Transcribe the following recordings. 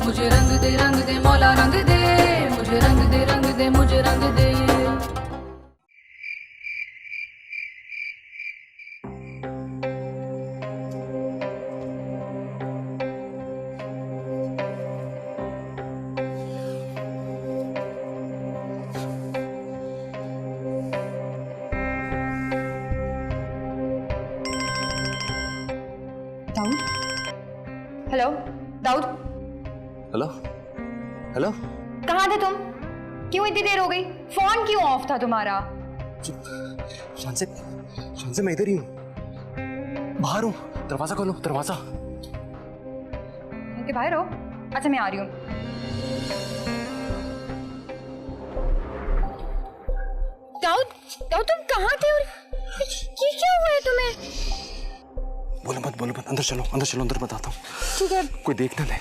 मुझे रंग दे मौला रंग दे, मुझे रंग दे मुझे रंग दे। Dawood, hello Dawood, hello hello. कहाँ थे तुम? क्यों इतनी देर हो गई? फोन क्यों ऑफ था तुम्हारा? शान से मैं इधर ही हूँ, बाहर हूँ। दरवाजा खोलो, दरवाजा। के बाहर हो? अच्छा मैं आ रही हूँ। दाऊद, दाऊद तुम कहाँ थे और ये क्या हुआ है तुम्हें? बोलो मत, अंदर चलो, अंदर बताता हूँ। ठीक है। कोई देख ना ले।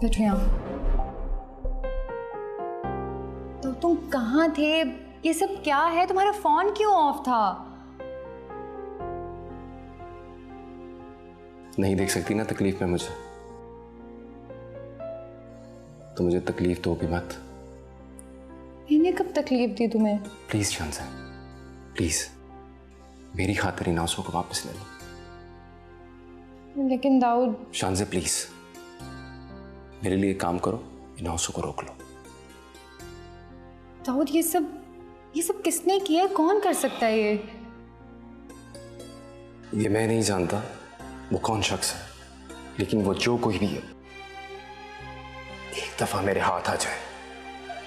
बैठो यहाँ। तो तुम कहाँ थे? ये सब क्या है? तुम्हारा फोन क्यों ऑफ था? नहीं देख सकती ना तकलीफ में मुझे, तो मुझे तकलीफ दोगी मत। मैंने कब तकलीफ दी तुम्हें? प्लीज शानसा, प्लीज मेरी खातिर इन आंसुओं को वापस ले लो। लेकिन दाऊद। शानसा प्लीज मेरे लिए काम करो, इन आंसुओं को रोक लो। दाऊद ये सब किसने किया है? कौन कर सकता है ये? ये मैं नहीं जानता वो कौन शख्स है, लेकिन वो जो कोई भी है, एक दफा मेरे हाथ आ जाए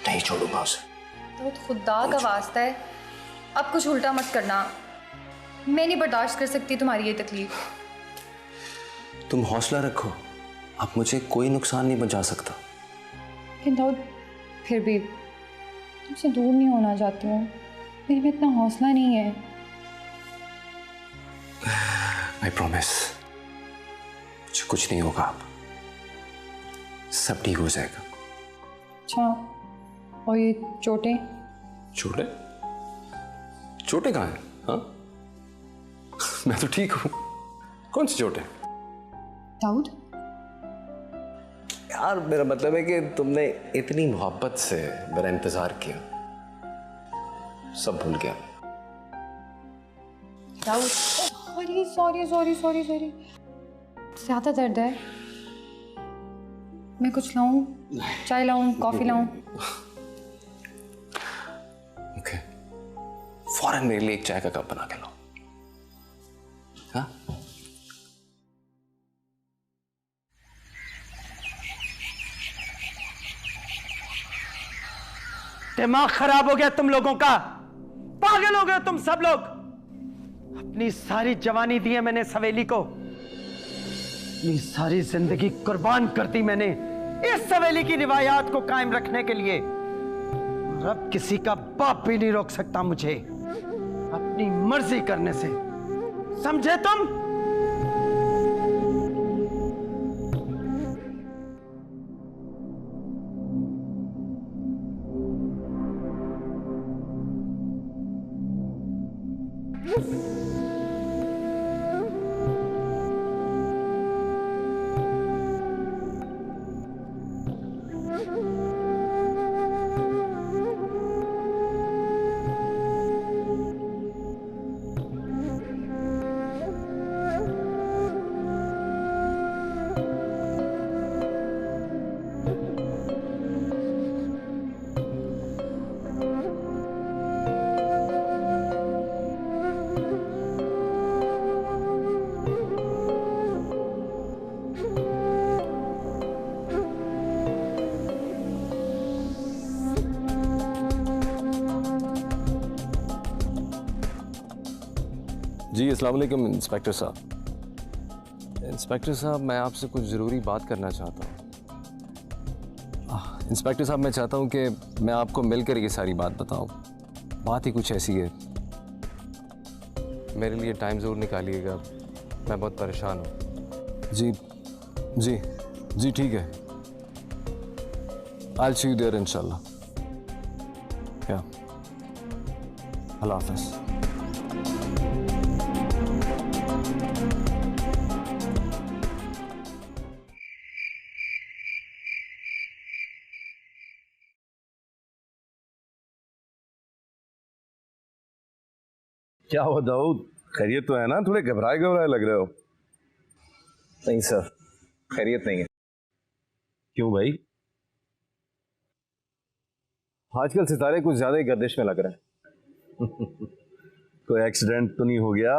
नहीं छोड़ूंगा उसे। दाऊद खुदा का वास्ता है, अब कुछ उल्टा मत करना। मैं नहीं बर्दाश्त कर सकती तुम्हारी ये तकलीफ। तुम हौसला रखो, अब मुझे कोई नुकसान नहीं पहुंचा सकता। लेकिन दाऊद फिर भी तुमसे दूर नहीं होना चाहती हूँ, मेरे में इतना हौसला नहीं है। आई प्रॉमिस मुझे कुछ नहीं होगा, अब सब ठीक हो जाएगा। अच्छा, और ये चोटें? चोटें? चोटें कहाँ हैं? हाँ मैं तो ठीक हूँ, कौन सी चोटें? दाऊद यार मेरा मतलब है कि तुमने इतनी मोहब्बत से मेरा इंतजार किया, सब भूल गया। दाऊद सॉरी ज्यादा दर्द है? मैं कुछ लाऊं? चाय लाऊं? कॉफी लाऊं? ओके, फौरन मेरे लिए एक चाय का कप बना के लो। हाँ दिमाग खराब हो गया तुम लोगों का, पागल हो गए तुम सब लोग। अपनी सारी जवानी दी है मैंने सवेली को, अपनी सारी जिंदगी कुर्बान कर दी मैंने इस सवेली की रिवायात को कायम रखने के लिए। और अब किसी का बाप भी नहीं रोक सकता मुझे अपनी मर्जी करने से, समझे तुम? जी अस्सलाम वालेकुम इंस्पेक्टर साहब। इंस्पेक्टर साहब मैं आपसे कुछ ज़रूरी बात करना चाहता हूँ। इंस्पेक्टर साहब मैं चाहता हूँ कि मैं आपको मिलकर ये सारी बात बताऊँ। बात ही कुछ ऐसी है, मेरे लिए टाइम ज़रूर निकालिएगा, मैं बहुत परेशान हूँ। जी जी जी ठीक है, I'll see you there inshallah. Yeah. Allah Hafiz. क्या हुआ दाऊद, खैरियत तो है ना? थोड़े घबराए घबराए लग रहे हो। नहीं सर, खैरियत नहीं है। क्यों भाई? आजकल सितारे कुछ ज्यादा ही गर्दिश में लग रहे हैं। कोई एक्सीडेंट तो नहीं हो गया?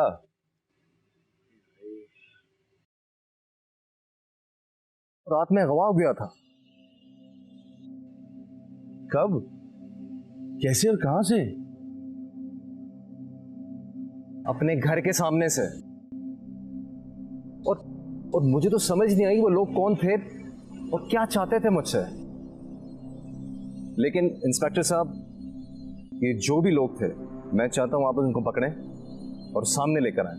रात में गवा हो गया था। कब, कैसे और कहां से? अपने घर के सामने से। और मुझे तो समझ नहीं आई वो लोग कौन थे और क्या चाहते थे मुझसे। लेकिन इंस्पेक्टर साहब, ये जो भी लोग थे, मैं चाहता हूं आप उनको पकड़ें और सामने लेकर आए,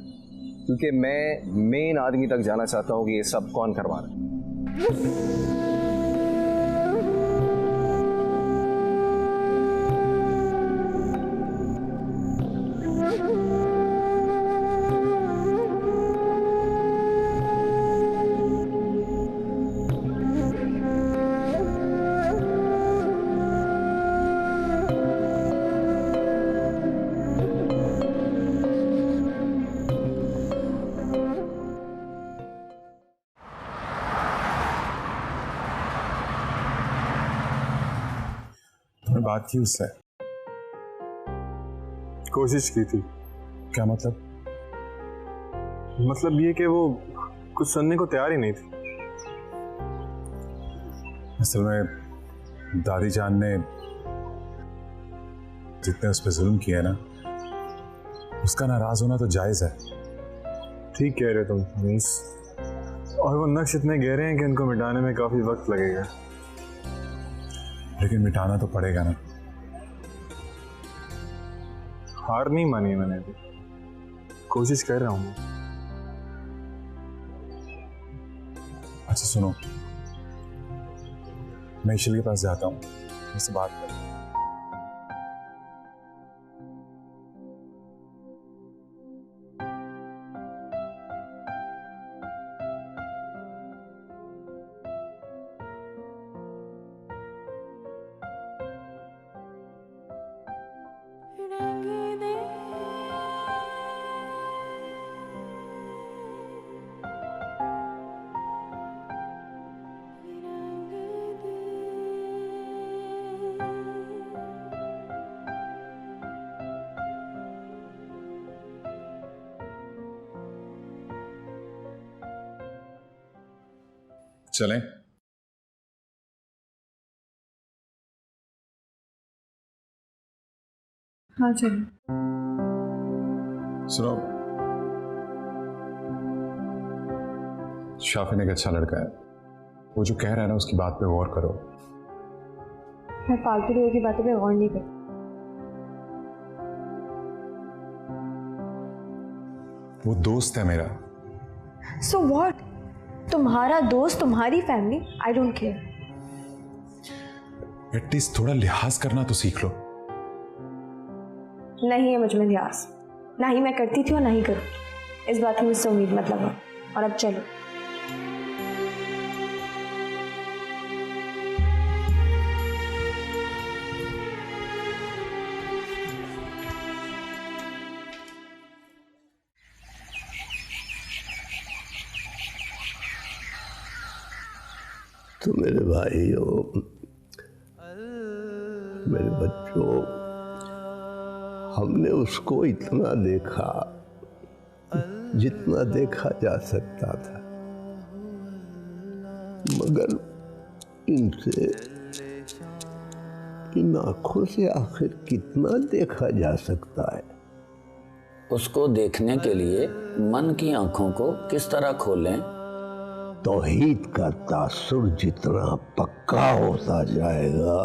क्योंकि मैं मेन आदमी तक जाना चाहता हूं कि ये सब कौन करवा रहा है। बात की उससे, कोशिश की थी। क्या मतलब? मतलब ये कि वो कुछ सुनने को तैयार ही नहीं थी। असल में दादी जान ने जितने उस पर जुल्म किया ना, उसका नाराज होना तो जायज है। ठीक कह रहे तुम मीस, और वो नक्श इतने गहरे हैं कि उनको मिटाने में काफी वक्त लगेगा। लेकिन मिटाना तो पड़ेगा ना। हार नहीं मानी मैंने अभी, कोशिश कर रहा हूं। अच्छा सुनो, मैं ईशल के पास जाता हूं, उससे बात कर। चलें? हाँ चलो। सुनो, शाफिन एक अच्छा लड़का है, वो जो कह रहा है ना उसकी बात पे गौर करो। मैं फालतू लोगों की बातों पे गौर नहीं करती। वो दोस्त है मेरा। So what? तुम्हारा दोस्त, तुम्हारी family, I don't care. At least थोड़ा लिहाज करना तो सीख लो। नहीं है मुझ में लिहाज, ना ही मैं करती थी और ना ही करूँगी। इस बात की मुझसे उम्मीद मत लगाओ। और अब चलो। तो मेरे भाइयों, मेरे बच्चों, हमने उसको इतना देखा जितना देखा जा सकता था, मगर इनसे, इन आंखों से आखिर कितना देखा जा सकता है? उसको देखने के लिए मन की आंखों को किस तरह खोलें? तौहीद का तासुर जितना पक्का होता जाएगा,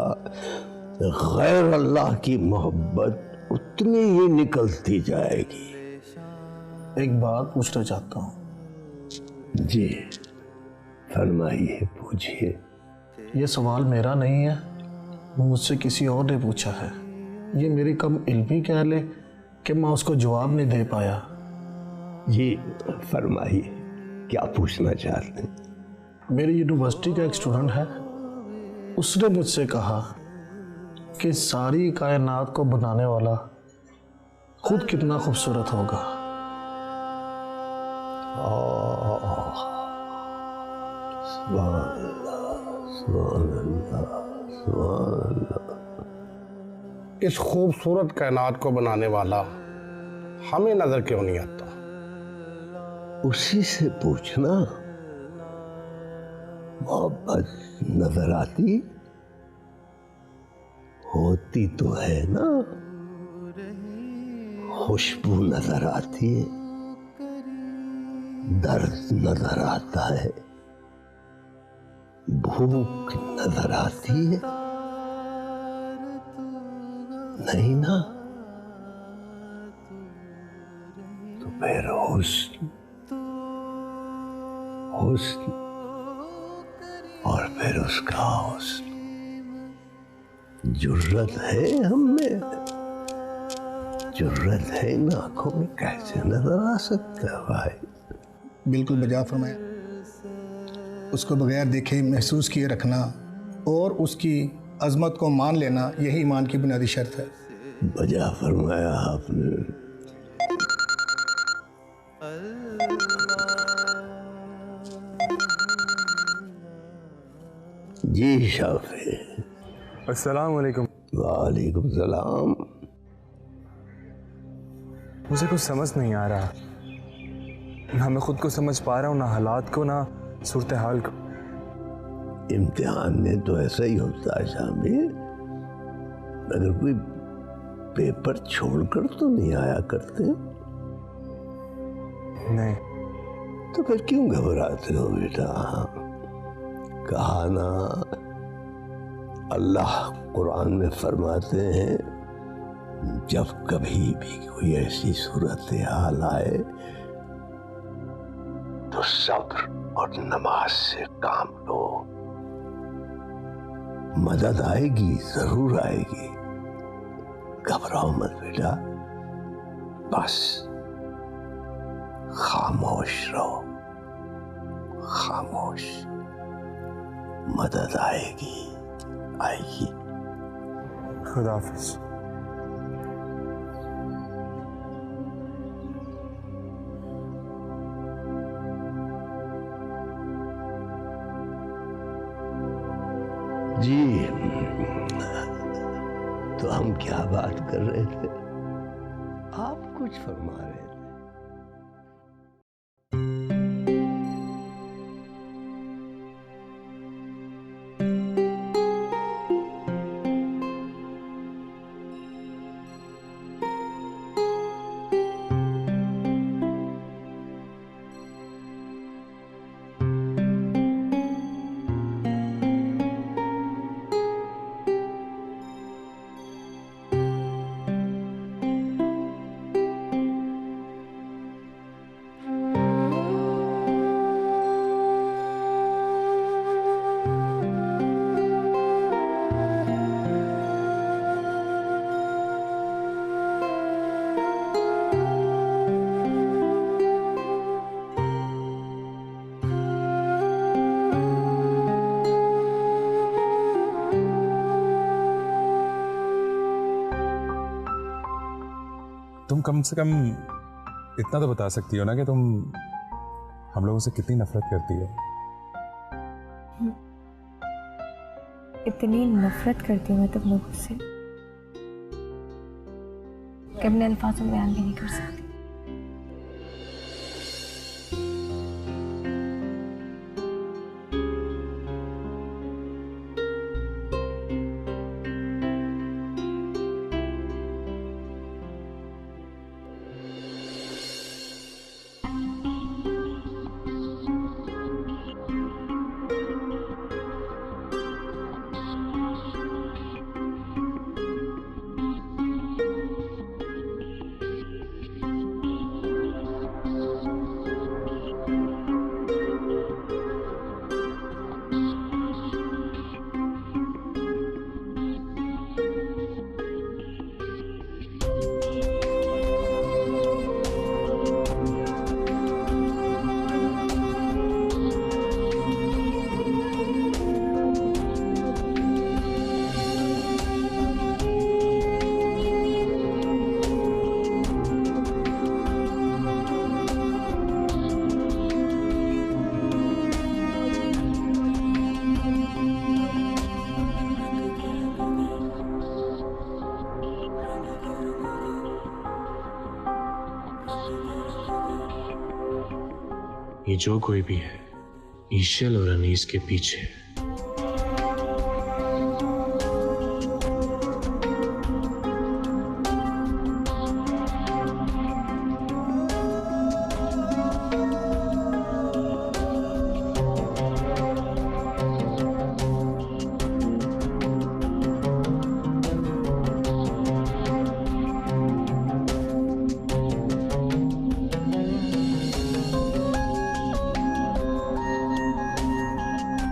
गैर अल्लाह की मोहब्बत उतनी ही निकलती जाएगी। एक बात पूछना चाहता हूँ। जी फरमाइए, पूछिए। ये सवाल मेरा नहीं है, मुझसे किसी और ने पूछा है। ये मेरी कम इल्मी कह ले कि मैं उसको जवाब नहीं दे पाया। जी फरमाइए, क्या पूछना चाहते हैं? मेरी यूनिवर्सिटी का एक स्टूडेंट है, उसने मुझसे कहा कि सारी कायनात को बनाने वाला खुद कितना खूबसूरत होगा। इस खूबसूरत कायनात को बनाने वाला हमें नजर क्यों नहीं आता? उसी से पूछना। मोहब्बत नजर आती होती तो है ना, खुशबू नजर आती है, दर्द नजर आता है, भूख नजर आती है, नहीं ना? तो फिर हुस्न हुस्न और फिर उसका हुस्न, जुर्रत है हमें, जुर्रत है इन आंखों में, कैसे नजर आ सकता है भाई? बिल्कुल बजा फरमाया। उसको बगैर देखे महसूस किए रखना और उसकी अजमत को मान लेना, यही ईमान की बुनियादी शर्त है। बजा फरमाया आपने। जी शाफी। अस्सलाम वालेकुम। वालेकुम सलाम। मुझे कुछ समझ नहीं आ रहा, ना मैं खुद को समझ पा रहा हूँ, ना हालात को, ना सूरत हाल को। इम्तिहान में तो ऐसा ही होता है शामिर, अगर कोई पेपर छोड़कर तो नहीं आया करते? नहीं। तो फिर क्यों घबराते हो बेटा? कहा ना, अल्लाह कुरान में फरमाते हैं, जब कभी भी कोई ऐसी सूरत हाल आए तो सब्र और नमाज से काम लो, मदद आएगी, जरूर आएगी। घबराओ मत बेटा, बस खामोश रहो, खामोश। मदद आएगी, आएगी। खुदा हाफिज। जी, तो हम क्या बात कर रहे थे? आप कुछ फरमा रहे थे। तुम कम से कम इतना तो बता सकती हो ना कि तुम हम लोगों से कितनी नफरत करती हो। इतनी नफरत करती हूँ मैं तुम लोगों से कि अपने अल्फाजों में बयान भी नहीं कर सकती। ये जो कोई भी है ईशल और अनीस के पीछे है।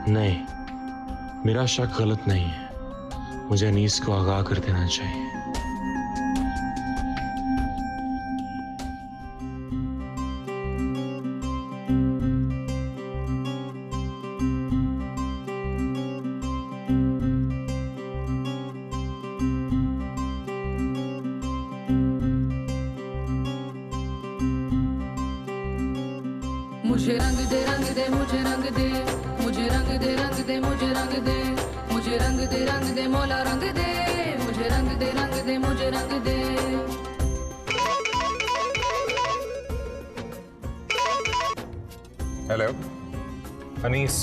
नहीं, मेरा शक गलत नहीं है। मुझे अनीस को आगाह कर देना चाहिए। मुझे रंग दे रंग दे मुझे रंग दे, मुझे रंग दे रंग दे मुझे रंग दे, मुझे रंग दे रंग दे मौला रंग दे, मुझे रंग दे रंग दे मुझे रंग दे। हेलो अनीस,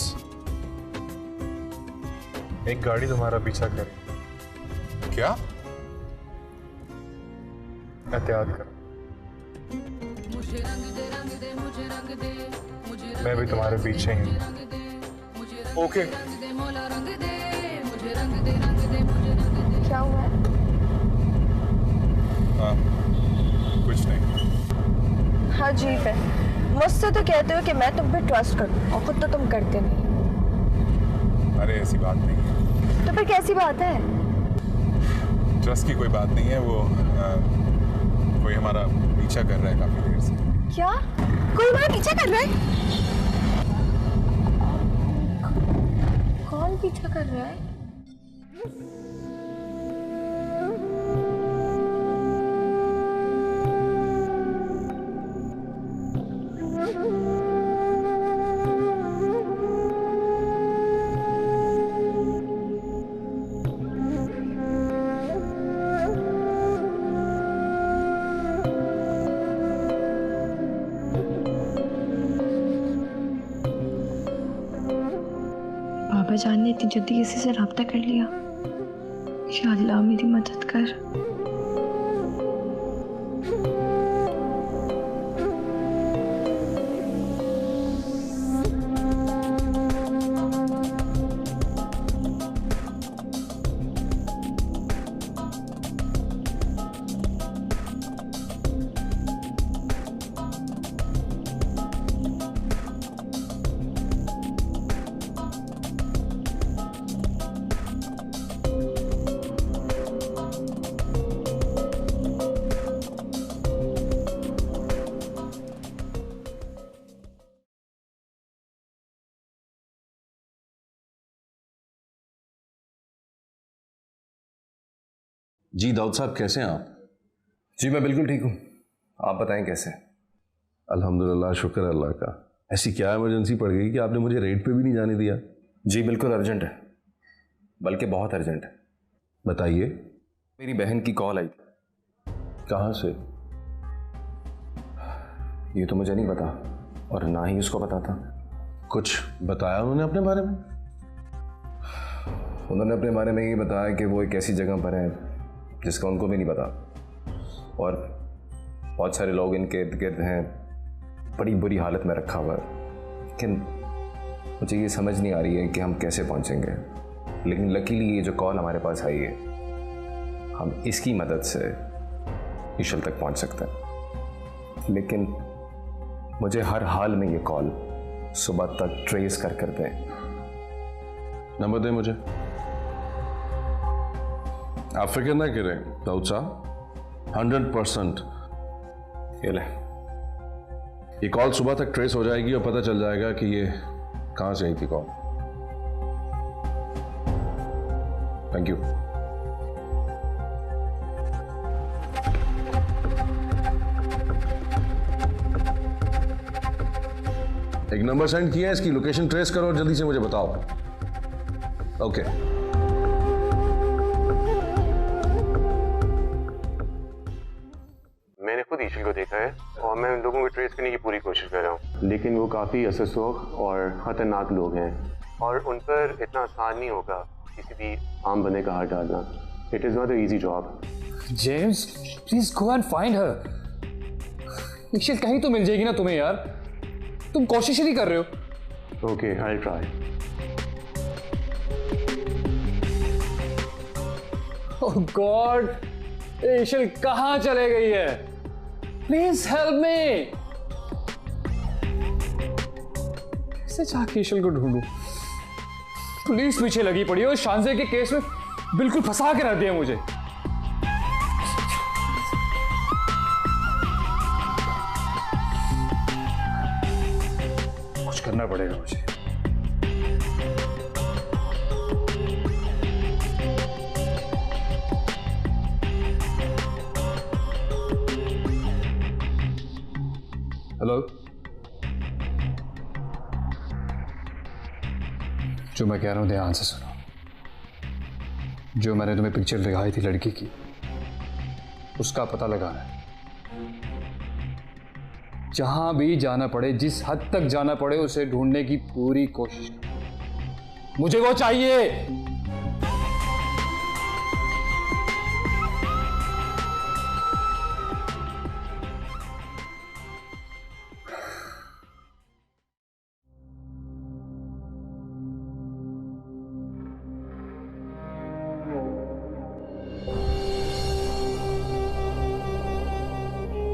एक गाड़ी तुम्हारा पीछा करे। क्या? एहतियात करो। मुझे रंग दे रंग दे मुझे रंग दे, मुझे मैं भी तुम्हारे पीछे ही हूँ। ओके। मौला रंग दे, मुझे रंग दे रंग दे मुझे रंग दे। क्या हुआ है? हाँ, कुछ नहीं। हाँ अजीब है, मुझसे तो कहते हो कि मैं तुम पे ट्रस्ट करूं और खुद तो तुम करते नहीं। अरे ऐसी बात नहीं है। तो फिर कैसी बात है? ट्रस्ट की कोई बात नहीं है। वो कोई हमारा पीछा कर रहा है काफी देर से। क्या? कोई हमारा पीछा कर रहा है? कौन पीछा कर रहा है? बाबा जान ने इतनी जल्दी किसी से राब्ता कर लिया। या अल्लाह मेरी मदद कर। जी दाऊद साहब, कैसे हैं आप? जी मैं बिल्कुल ठीक हूँ, आप बताएं कैसे? अल्हम्दुलिल्लाह, शुक्र अल्लाह का। ऐसी क्या इमरजेंसी पड़ गई कि आपने मुझे रेड पे भी नहीं जाने दिया? जी बिल्कुल अर्जेंट है, बल्कि बहुत अर्जेंट है। बताइए। मेरी बहन की कॉल आई। कहाँ से? ये तो मुझे नहीं पता और ना ही उसको पता था। कुछ बताया उन्होंने अपने बारे में? उन्होंने अपने बारे में ये बताया कि वो एक ऐसी जगह पर है जिसका उनको भी नहीं पता, और बहुत सारे लोग इनके इर्द गिर्द हैं, बड़ी बुरी हालत में रखा हुआ है। लेकिन मुझे ये समझ नहीं आ रही है कि हम कैसे पहुंचेंगे। लेकिन लकीली ये जो कॉल हमारे पास आई है, हम इसकी मदद से ईशल तक पहुंच सकते हैं। लेकिन मुझे हर हाल में ये कॉल सुबह तक ट्रेस कर दें। नंबर दें मुझे। आप फिक्र ना करें दाऊद साहब, 100% ये ले। ये कॉल सुबह तक ट्रेस हो जाएगी और पता चल जाएगा कि ये कहां से आई थी कॉल। Thank you. एक नंबर सेंड किया है, इसकी लोकेशन ट्रेस करो और जल्दी से मुझे बताओ। ओके। मैंने खुद वक्त ईशल को देखा है और मैं उन लोगों को ट्रेस करने की पूरी कोशिश कर रहा हूँ, लेकिन वो काफ़ी असरसोख और ख़तरनाक लोग हैं और उन पर इतना आसान नहीं होगा किसी भी आम बंदे का हाथ डालना। It is not a easy job. James please go and find her. Ishal कहीं तो मिल जाएगी ना तुम्हें यार, तुम कोशिश ही नहीं कर रहे हो। Okay, I try. Oh God, Ishal कहाँ चले गई है? Please help me. कैसे जाके ईशल को ढूंढूं? पुलिस पीछे लगी पड़ी है और शानजे के केस में बिल्कुल फंसा के रख दिया मुझे। कुछ करना पड़ेगा मुझे। हेलो, जो मैं कह रहा हूं ध्यान से सुनो। जो मैंने तुम्हें पिक्चर दिखाई थी लड़की की, उसका पता लगाना है। जहां भी जाना पड़े, जिस हद तक जाना पड़े, उसे ढूंढने की पूरी कोशिश करो। मुझे वो चाहिए।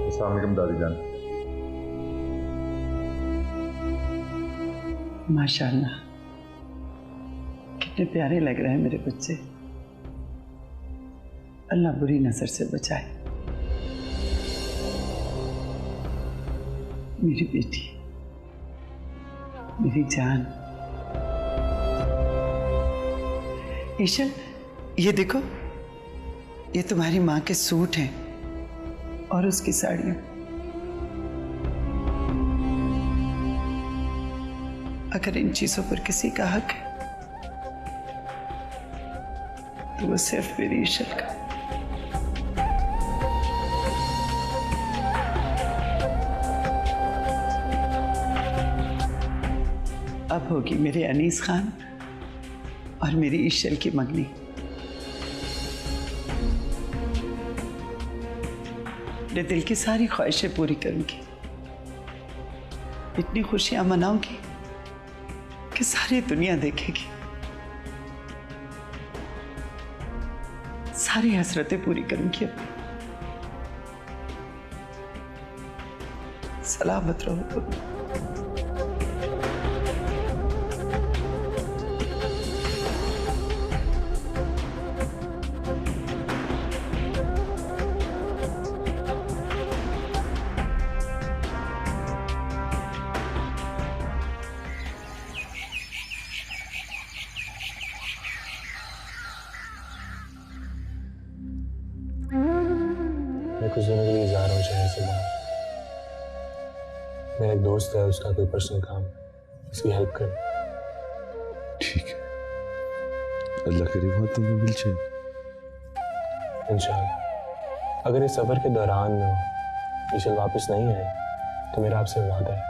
अस्सलाम वालेकुम दादी जान। माशाल्लाह, कितने प्यारे लग रहे हैं मेरे बच्चे। अल्लाह बुरी नजर से बचाए। मेरी बेटी, मेरी जान। ईशल, ये देखो, ये तुम्हारी माँ के सूट हैं और उसकी साड़ियाँ। अगर इन चीजों पर किसी का हक है तो वो सिर्फ मेरी ईशल का। अब होगी मेरे अनीस खान और मेरी ईशल की मंगनी। अपने दिल की सारी ख्वाहिशें पूरी करूंगी, इतनी खुशियां मनाऊंगी कि सारी दुनिया देखेगी। सारी हसरतें पूरी करूंगी अपनी। सलामत रहो तुम। मैं कुछ दिनों के लिए जा रहा हूँ शहर से बाहर। मेरा एक दोस्त है, उसका कोई पर्सनल काम, उसकी हेल्प कर। ठीक है, अल्लाह करे वो तुम्हें मिल जाए इंशाअल्लाह। अगर इस सफर के दौरान ईशल वापस नहीं आए तो मेरा आपसे वादा है,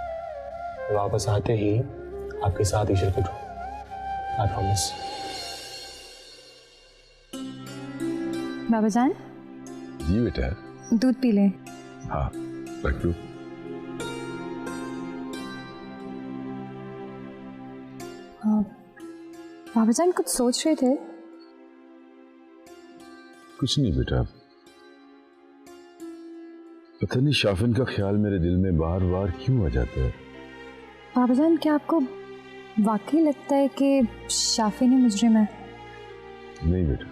वापस आते ही आपके साथ ईशल को ढूंढूं। I promise. बाबा जान, जी बेटा। दूध पी ले। हाँ, रख लो। बाबा जान कुछ सोच रहे थे? कुछ नहीं बेटा, पता नहीं शाफिन का ख्याल मेरे दिल में बार बार क्यों आ जाता है। बाबा जान, क्या आपको वाकई लगता है कि शाफिन ही मुजरिम है? नहीं बेटा,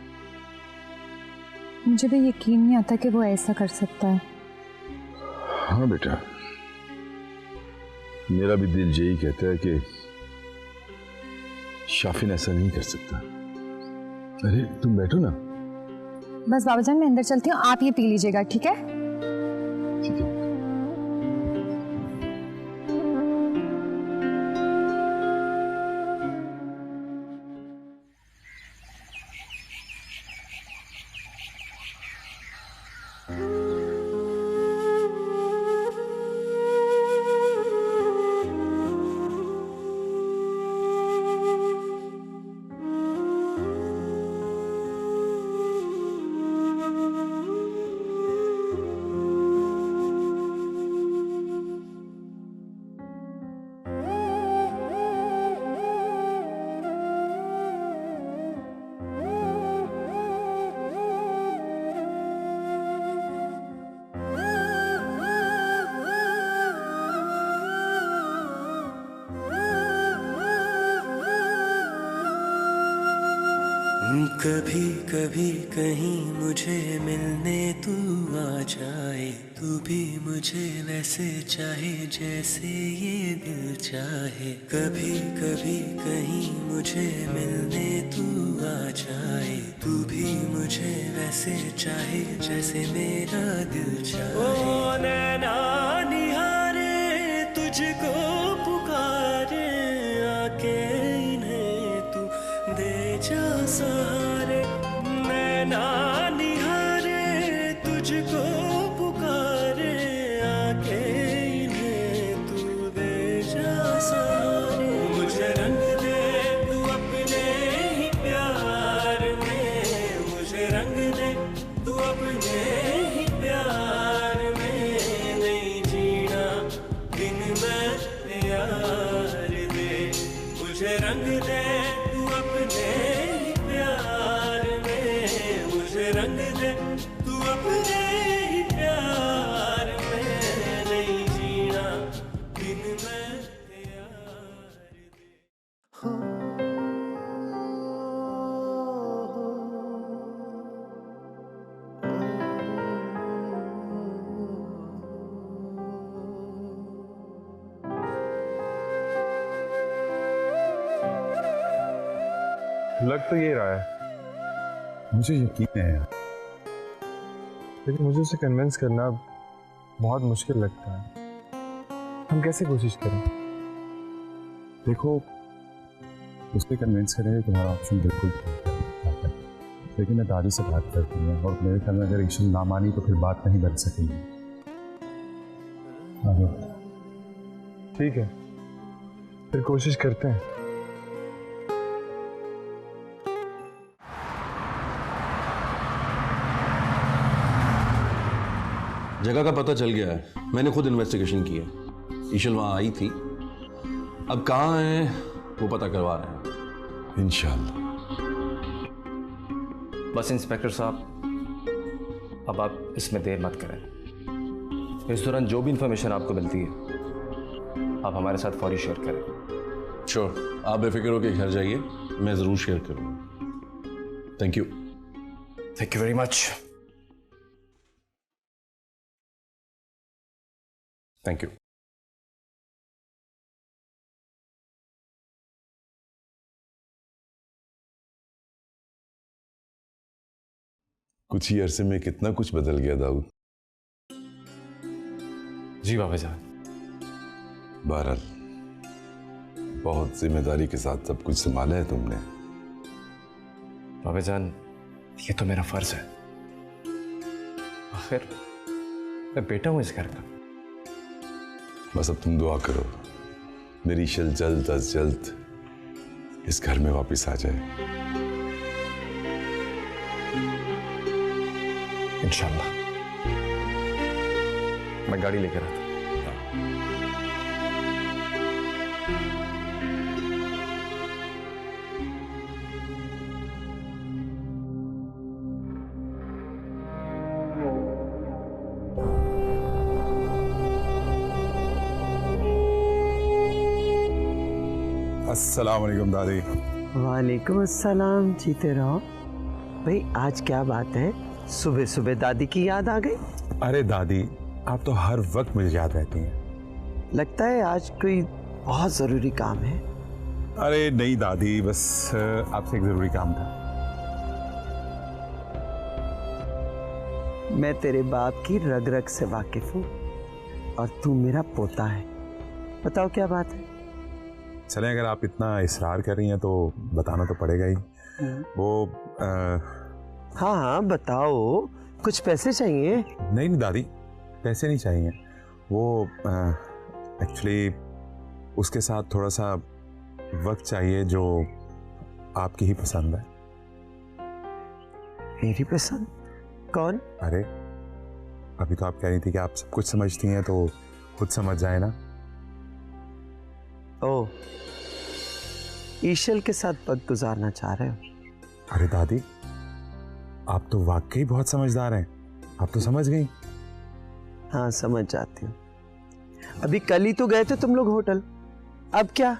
मुझे भी यकीन नहीं आता कि वो ऐसा कर सकता है। हाँ बेटा, मेरा भी दिल यही कहता है कि शाफिन ऐसा नहीं कर सकता। अरे तुम बैठो ना। बस बाबा जान, मैं अंदर चलती हूँ, आप ये पी लीजिएगा, ठीक है? ठीक है। कभी कभी कहीं मुझे मिलने तू आ जाए, तू भी मुझे वैसे चाहे जैसे ये दिल चाहे। कभी कभी कहीं मुझे मिलने तू आ जाए, तू भी मुझे वैसे चाहे जैसे मेरा दिल चाहे। ओ नैना निहारे तुझको पुकारे, आके इन्हें तू दे जा सहारे। नैना निहारे तुझको पुकारे, आके इन्हें तू दे जा सहारे। मुझे रंग दे तू अपने ही प्यार में, मुझे रंग दे तू अपने ही प्यार में। नहीं जीना बिन मैं यार दे, मुझे रंग दे तू अपने ही प्यार में, मुझे रंग दे तू अपने ही प्यार में। नहीं जीना बिन मैं यार दे। लग तो ये रहा है, मुझे यकीन है यार, लेकिन मुझे उसे कन्विंस करना बहुत मुश्किल लगता है। हम कैसे कोशिश करें? देखो, उसे कन्विंस करेंगे तुम्हारा ऑप्शन बिल्कुल ठीक है, लेकिन मैं दादी से बात करती हूँ और मेरे ख्याल में अगर ईशल ना मानी तो फिर बात नहीं बन सकेगी। ठीक है, फिर कोशिश करते हैं। जगह का पता चल गया है, मैंने खुद इन्वेस्टिगेशन की है। ईशल वहां आई थी, अब कहाँ है वो पता करवा रहे हैं इंशाल्लाह। बस इंस्पेक्टर साहब, अब आप इसमें देर मत करें। इस दौरान जो भी इंफॉर्मेशन आपको मिलती है आप हमारे साथ फौरी शेयर करें। श्योर, आप बेफिक्र होकर घर जाइए, मैं जरूर शेयर करूंगा। Thank you. Thank you very much. Thank you. कुछ ही अरसे में कितना कुछ बदल गया दाऊद। जी बाबा जान। बहरहाल बहुत जिम्मेदारी के साथ सब कुछ संभाला है तुमने। बाबा जान, ये तो मेरा फर्ज है, आखिर मैं बेटा हूं इस घर का। बस अब तुम दुआ करो मेरी ईशल जल्द अज जल्द इस घर में वापस आ जाए। इंशाल्लाह। मैं गाड़ी लेकर आता हूं। अस्सलाम वालेकुम दादी। वालेकुम अस्सलाम, जीते रहो। भाई आज क्या बात है, सुबह सुबह दादी की याद आ गई? अरे दादी, आप तो हर वक्त मुझे याद रहती हैं। लगता है आज कोई बहुत जरूरी काम है। अरे नहीं दादी, बस आपसे एक जरूरी काम था। मैं तेरे बाप की रग रग से वाकिफ हूँ और तू मेरा पोता है। बताओ क्या बात है? चलें, अगर आप इतना इसरार कर रही हैं तो बताना तो पड़ेगा ही। वो हाँ हाँ बताओ, कुछ पैसे चाहिए? नहीं नहीं दादी, पैसे नहीं चाहिए। वो एक्चुअली उसके साथ थोड़ा सा वक्त चाहिए जो आपकी ही पसंद है। मेरी पसंद? कौन? अरे अभी तो आप कह रही थी कि आप सब कुछ समझती हैं, तो खुद समझ जाए ना। ओ, ईशल के साथ वक्त गुजारना चाह रहे हो? अरे दादी, आप तो वाकई बहुत समझदार हैं, आप तो समझ गई। हाँ समझ जाती हूँ। अभी कल ही तो गए थे तुम लोग होटल, अब क्या?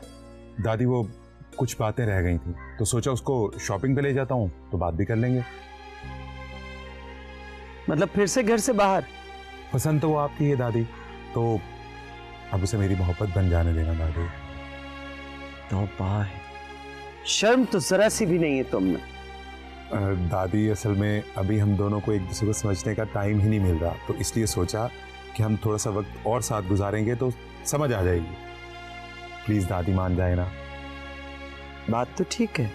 दादी वो कुछ बातें रह गई थी तो सोचा उसको शॉपिंग पे ले जाता हूँ तो बात भी कर लेंगे। मतलब फिर से घर से बाहर? पसंद तो वो आपकी है दादी, तो अब उसे मेरी मोहब्बत बन जाने देना दादी। तौबा है, शर्म तो जरा सी भी नहीं है तुम में। दादी असल में अभी हम दोनों को एक दूसरे को समझने का टाइम ही नहीं मिल रहा, तो इसलिए सोचा कि हम थोड़ा सा वक्त और साथ गुजारेंगे तो समझ आ जाएगी। प्लीज दादी मान जाए ना। बात तो ठीक है।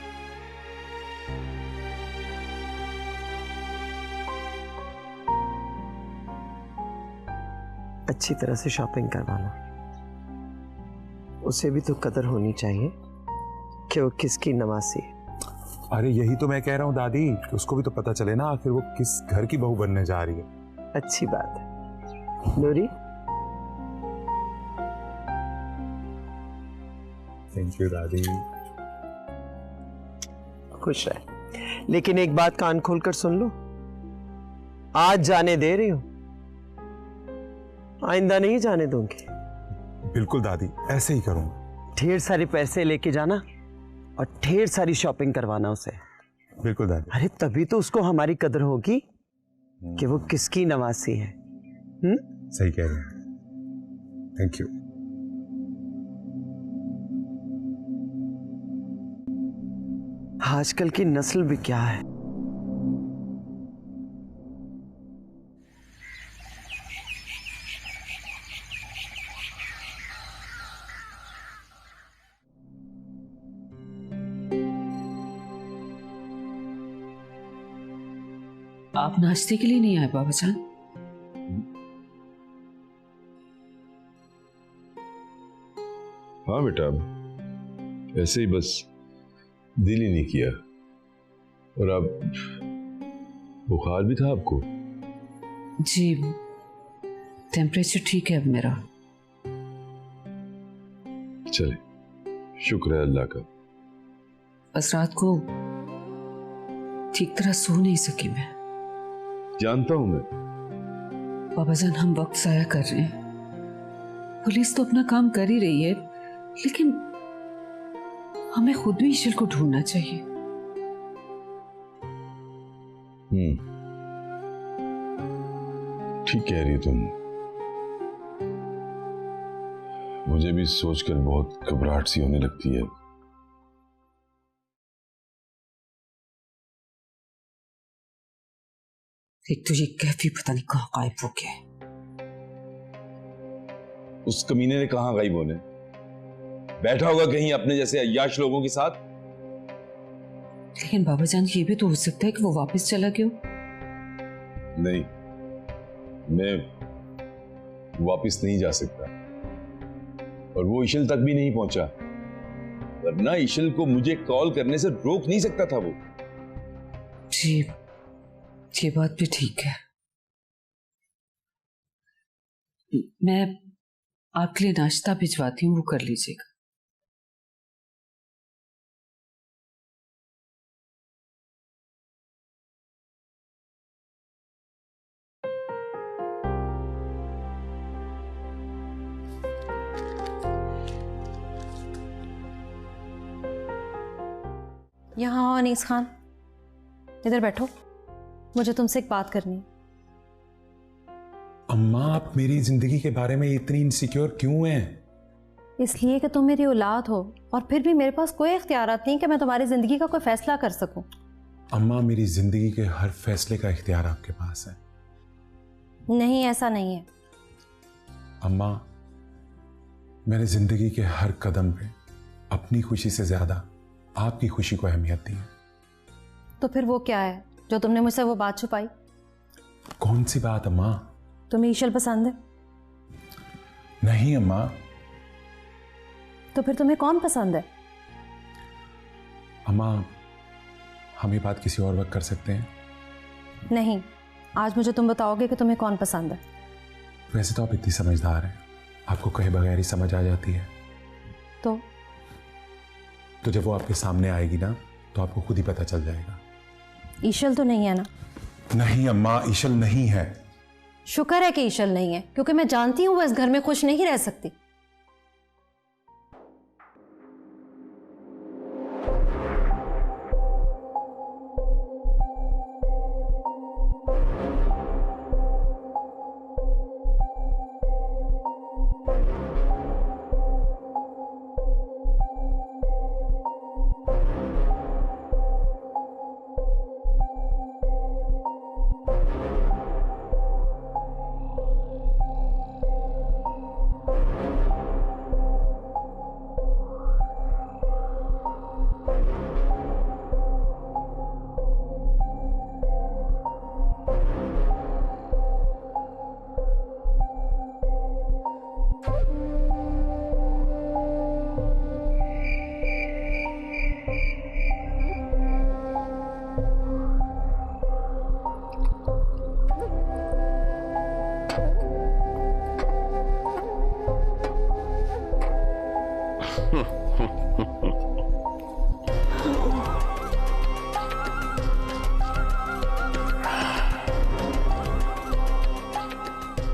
अच्छी तरह से शॉपिंग करवाना, उसे भी तो कदर होनी चाहिए कि वो किसकी नवासी है। अरे यही तो मैं कह रहा हूँ दादी, उसको भी तो पता चले ना आखिर वो किस घर की बहू बनने जा रही है। अच्छी बात है। नूरी, थैंक यू दादी। खुश रहे। लेकिन एक बात कान खोलकर सुन लो, आज जाने दे रही हूं, आइंदा नहीं जाने दूंगी। बिल्कुल दादी, ऐसे ही करूंगा। ढेर सारे पैसे लेके जाना और ढेर सारी शॉपिंग करवाना उसे। बिल्कुल दादी। अरे तभी तो उसको हमारी कदर होगी कि वो किसकी नवासी है। सही कह रहे हैं। Thank you. आजकल की नस्ल भी क्या है। आप नाश्ते के लिए नहीं आए बाबा जान? हाँ बेटा, ऐसे ही बस दिल ही नहीं किया। और अब बुखार भी था आपको? जी, टेम्परेचर ठीक है अब मेरा। चले, शुक्र है अल्लाह का। बस रात को ठीक तरह सो नहीं सकी मैं। जानता हूं मैं। बाबा जान, हम वक्त जाया कर रहे हैं। पुलिस तो अपना काम कर ही रही है, लेकिन हमें खुद भी ईश्वर को ढूंढना चाहिए। ठीक कह रही तुम। मुझे भी सोचकर बहुत घबराहट सी होने लगती है। एक तो ये कैफी पता नहीं कहां गायब हो गया। उस कमीने ने कहां गायब होने? बैठा होगा कहीं अपने जैसे अय्याश लोगों के साथ। लेकिन बाबा जान, ये भी तो हो सकता है कि वो वापस चला गया। नहीं, मैं वापस नहीं जा सकता, और वो इशल तक भी नहीं पहुंचा, वरना इशल को मुझे कॉल करने से रोक नहीं सकता था वो। जी, ये बात भी ठीक है। मैं आपके लिए नाश्ता भिजवाती हूँ, वो कर लीजिएगा। यहाँ आओ अनीस खान, इधर बैठो, मुझे तुमसे एक बात करनी है। अम्मा, आप मेरी जिंदगी के बारे में इतनी इनसिक्योर क्यों हैं? इसलिए कि तुम मेरी औलाद हो, और फिर भी मेरे पास कोई इख्तियारात नहीं कि मैं तुम्हारी जिंदगी का कोई फैसला कर सकूं। अम्मा, मेरी जिंदगी के हर फैसले का इख्तियार आपके पास है। नहीं, ऐसा नहीं है। अम्मा, मैंने जिंदगी के हर कदम पे अपनी खुशी से ज्यादा आपकी खुशी को अहमियत दी है। तो फिर वो क्या है जो तुमने मुझसे वो बात छुपाई? कौन सी बात अम्मा? तुम्हें ईशल पसंद है? नहीं अम्मा। तो फिर तुम्हें कौन पसंद है? अम्मा, हम ये बात किसी और वक्त कर सकते हैं। नहीं, आज मुझे तुम बताओगे कि तुम्हें कौन पसंद है। वैसे तो आप इतनी समझदार हैं, आपको कहे बगैर ही समझ आ जाती है। तो जब वो आपके सामने आएगी ना, तो आपको खुद ही पता चल जाएगा। ईशल तो नहीं है ना? नहीं अम्मा, ईशल नहीं है। शुक्र है कि ईशल नहीं है, क्योंकि मैं जानती हूँ वो इस घर में खुश नहीं रह सकती।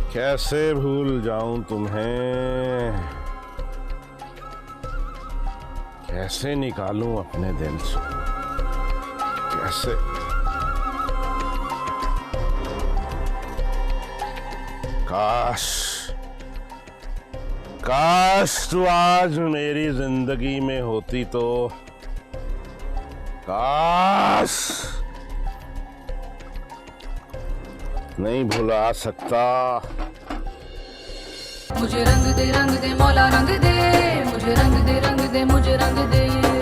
कैसे भूल जाऊं तुम्हें, कैसे निकालूं अपने दिल से, कैसे। काश तू आज मेरी जिंदगी में होती तो, काश। नहीं भुला सकता। मुझे रंग दे मौला रंग दे, मुझे रंग दे मुझे रंग दे।